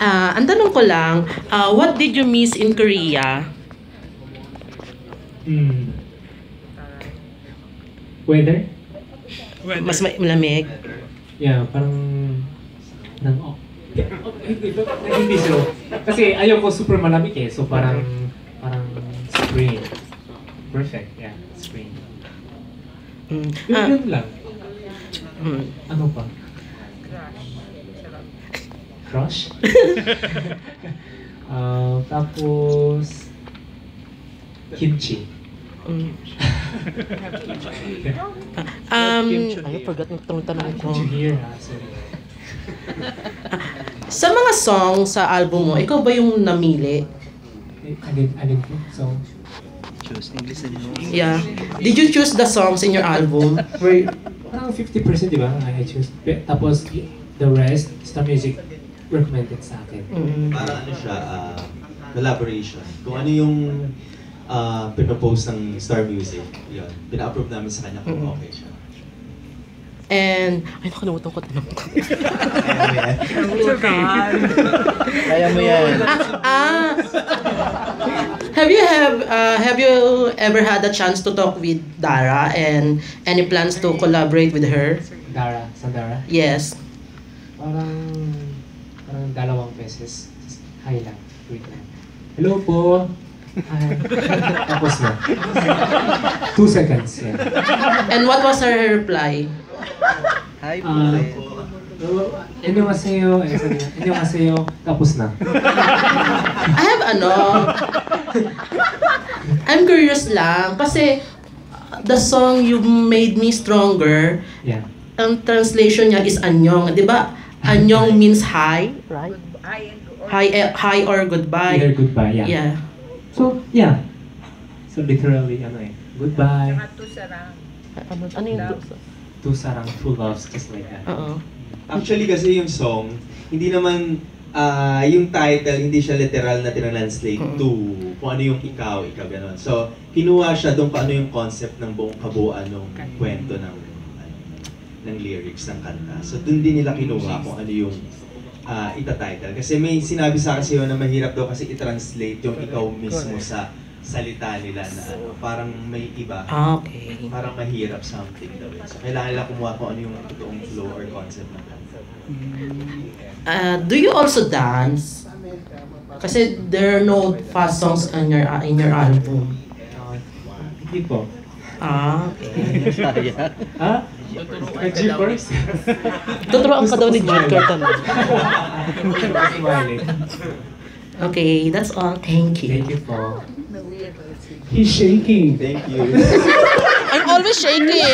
Ang tanong ko lang, what did you miss in Korea? Weather? Mas malamig? Yeah, parang... Hindi so. Kasi ayaw ko super malamig eh. So parang spring. Perfect, yeah. Spring. Yun lang. Ano pa? Crush? Tapos... Kimchi. I forgot yung tanong ko. Kimchi here, sorry. Sa mga song sa album mo, ikaw ba yung namili? Alin po? So, Choose English and no. Yeah. Did you choose the songs in your album? parang 50% di ba? I choose. Tapos, the rest, Star Music recommended sa akin. Parang ano siya, collaboration. Kung ano yung pinopose ng Star Music, yun. Pina-approve namin sa kanya kung okay siya. And, ay nakalimutan ko tanong ko. Kaya mo yan. Have you ever had a chance to talk with Dara and any plans to collaborate with her? Dara? Yes. Parang 2 beses. Hi lang. Wait lang. Hello po. Hi. Tapos na. 2 seconds. Yeah. And what was her reply? Hi, Annyeonghaseyo. Annyeonghaseyo. Tapos na. I have I'm curious lang kasi the song You Made Me Stronger, Yeah. ang translation niya is anyong, 'di ba? Anyong means hi, right? Hi or goodbye. Either goodbye, yeah. Yeah. So, yeah. So literally, goodbye. Ano yung Two sarang, two loves, just like that. Oo. Actually kasi yung song, hindi naman, yung title, hindi siya literal na tinranslate to kung ano yung ikaw, gano'n. So, kinuha siya doon paano yung concept ng buong kabuuan ng kwento ng lyrics ng kanta. So, doon din nila kinuha kung ano yung ita-title. Kasi may sinabi sa akin na mahirap daw kasi i-translate yung ikaw mismo sa salita nila na parang may iba. Okay. Parang mahirap something daw. So, kailangan nila kumuha kung ano yung totoong flow or concept ng kanta. Do you also dance? Kasi there are no fast songs in your album. Hindi po. Okay. G first? Tuturuan ka daw ni Jude Curtin. Smiley. Okay, that's all. Thank you. Thank you po. He's shaking. Thank you. I'm always shaking.